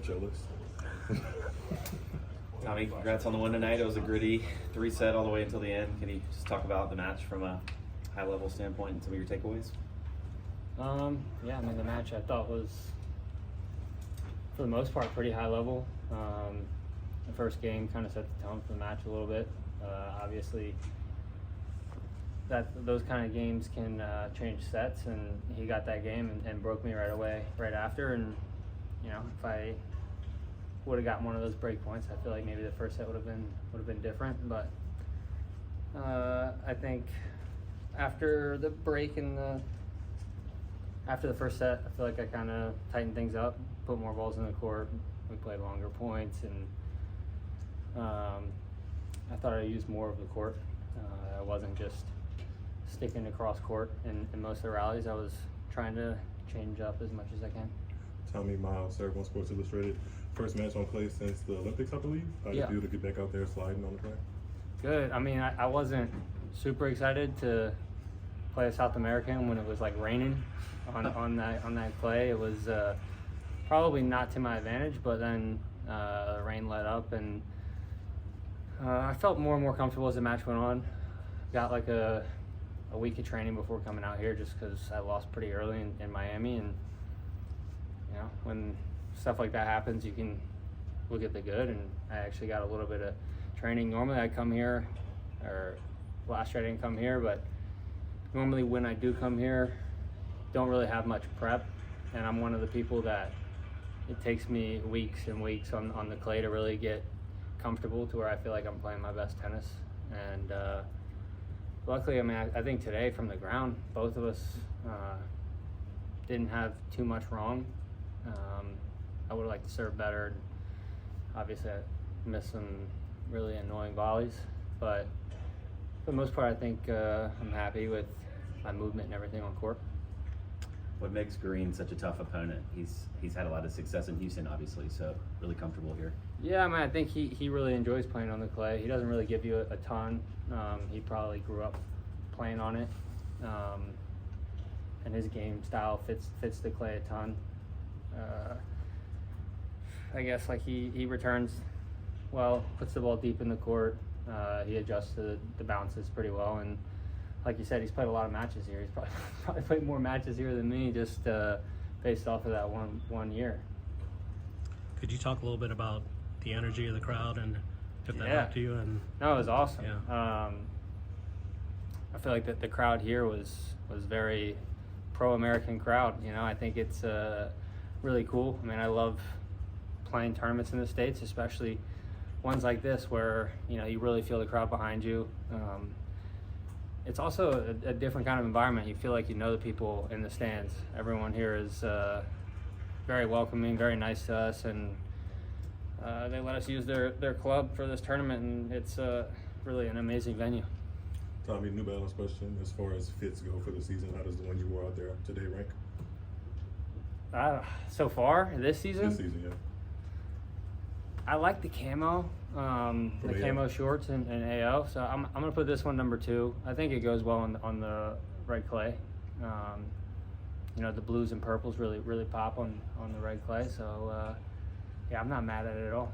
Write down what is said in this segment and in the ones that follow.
Jealous. Tommy, congrats on the win tonight. It was a gritty 3-set all the way until the end. Can you just talk about the match from a high-level standpoint and some of your takeaways? Yeah, I mean, the match I thought was, for the most part, pretty high level. The first game kind of set the tone for the match a little bit. Obviously, those kind of games can change sets, and he got that game and broke me right away, right after. And you know, if I would have gotten one of those break points, I feel like maybe the first set would have been different. But I think after the break and after the first set, I feel like I kind of tightened things up, put more balls in the court. We played longer points, and I thought I used more of the court. I wasn't just sticking across court in most of the rallies. I was trying to change up as much as I can. Tommy Miles, served on Sports Illustrated. First match on clay since the Olympics, I believe. How do you feel to get back out there sliding on the track? Good. I mean, I wasn't super excited to play a South American when it was like raining on that clay. It was probably not to my advantage, but then the rain let up, and I felt more and more comfortable as the match went on. Got like a week of training before coming out here just because I lost pretty early in Miami, and you know, when stuff like that happens, you can look at the good, and I actually got a little bit of training. Normally I come here, or last year I didn't come here, but normally when I do come here, don't really have much prep, and I'm one of the people that it takes me weeks and weeks on the clay to really get comfortable to where I feel like I'm playing my best tennis. And luckily, I mean, I think today from the ground, both of us didn't have too much wrong. I would have liked to serve better. Obviously, I missed some really annoying volleys, but for the most part, I think I'm happy with my movement and everything on court. What makes Garin such a tough opponent? He's had a lot of success in Houston, obviously, so really comfortable here. Yeah, I mean, I think he really enjoys playing on the clay. He doesn't really give you a ton. He probably grew up playing on it, and his game style fits the clay a ton. I guess like he returns well, puts the ball deep in the court. He adjusts to the bounces pretty well, and like you said, he's played a lot of matches here. He's probably played more matches here than me, just based off of that one year. Could you talk a little bit about the energy of the crowd and if that helped you? And no, it was awesome. Yeah. I feel like the crowd here was very pro-American crowd. You know, I think it's really cool. I mean, I love playing tournaments in the States, especially ones like this where, you know, you really feel the crowd behind you. It's also a different kind of environment. You feel like you know the people in the stands. Everyone here is very welcoming, very nice to us, and they let us use their club for this tournament, and it's really an amazing venue. Tommy, New Balance question. As far as fits go for the season, how does the one you wore out there today rank? So far, this season? This season, yeah. I like the camo, the camo shorts and AO. So I'm gonna put this one number 2. I think it goes well on the red clay. You know, the blues and purples really pop on the red clay. So yeah, I'm not mad at it at all.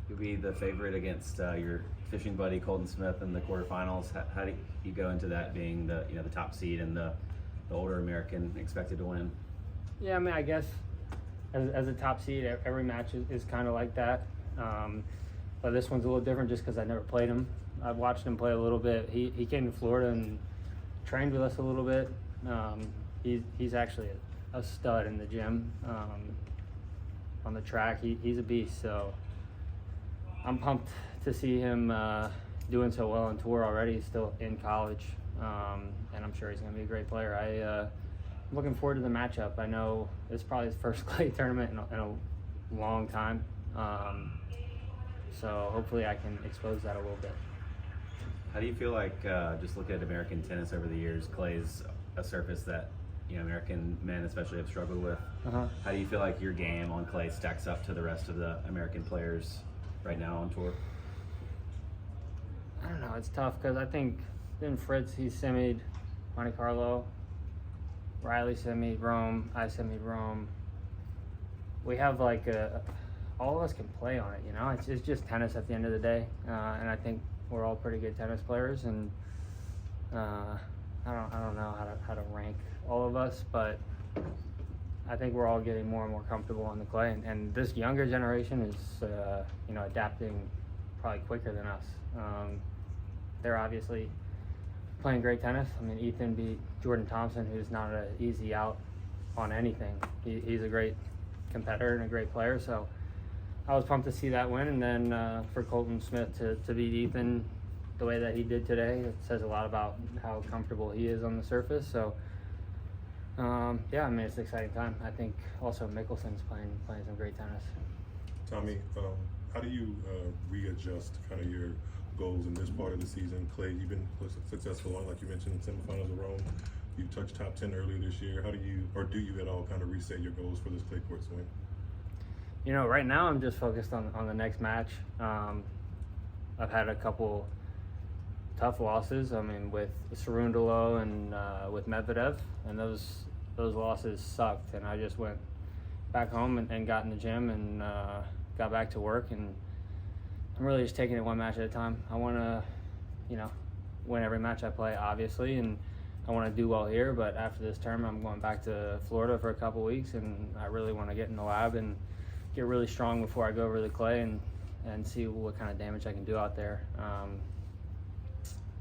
You'll be the favorite against your fishing buddy Colton Smith in the quarterfinals. How do you go into that being the top seed and the older American expected to win? Yeah, I mean, I guess as a top seed, every match is kind of like that. But this one's a little different just because I never played him. I've watched him play a little bit. He came to Florida and trained with us a little bit. He's actually a stud in the gym. On the track, he's a beast. So I'm pumped to see him doing so well on tour already. He's still in college, and I'm sure he's going to be a great player. I'm looking forward to the matchup. I know it's probably his first clay tournament in a long time, so hopefully I can expose that a little bit. How do you feel like, just looking at American tennis over the years, clay's a surface that American men especially have struggled with. How do you feel like your game on clay stacks up to the rest of the American players right now on tour? I don't know, it's tough because I think then Fritz, he semied Monte Carlo, Riley semied Rome, I semied Rome. we have like all of us can play on it. You know, it's just tennis at the end of the day, and I think we're all pretty good tennis players. And I don't know how to rank all of us, but I think we're all getting more and more comfortable on the clay, and this younger generation is adapting probably quicker than us. They're obviously playing great tennis. I mean, Ethan beat Jordan Thompson, who's not an easy out on anything. He's a great competitor and a great player, so I was pumped to see that win. And then for Colton Smith to beat Ethan the way that he did today, it says a lot about how comfortable he is on the surface. So yeah, I mean, it's an exciting time. I think also Mickelson's playing some great tennis. Tommy, how do you readjust kind of your goals in this part of the season? Clay, you've been successful on, like you mentioned, in semifinals of Rome. You touched top 10 earlier this year. How do you, or do you at all, kind of reset your goals for this clay court swing? You know, right now I'm just focused on the next match. I've had a couple tough losses. I mean, with Cerundolo and with Medvedev, and those losses sucked. And I just went back home and got in the gym and got back to work. And I'm really just taking it one match at a time. I want to, win every match I play, obviously, and I want to do well here. But after this term, I'm going back to Florida for a couple weeks, and I really want to get in the lab and get really strong before I go over to the clay and see what kind of damage I can do out there.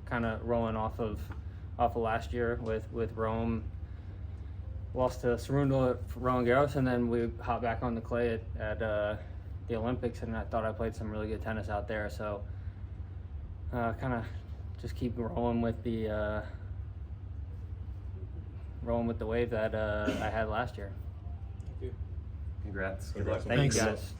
Kind of rolling off of last year with Rome. Lost to Cerundolo at Roland Garros, and then we hopped back on the clay at the Olympics, and I thought I played some really good tennis out there. So kind of just keep rolling with the wave that I had last year. Congrats. Good luck. Thank you, Thanks. guys.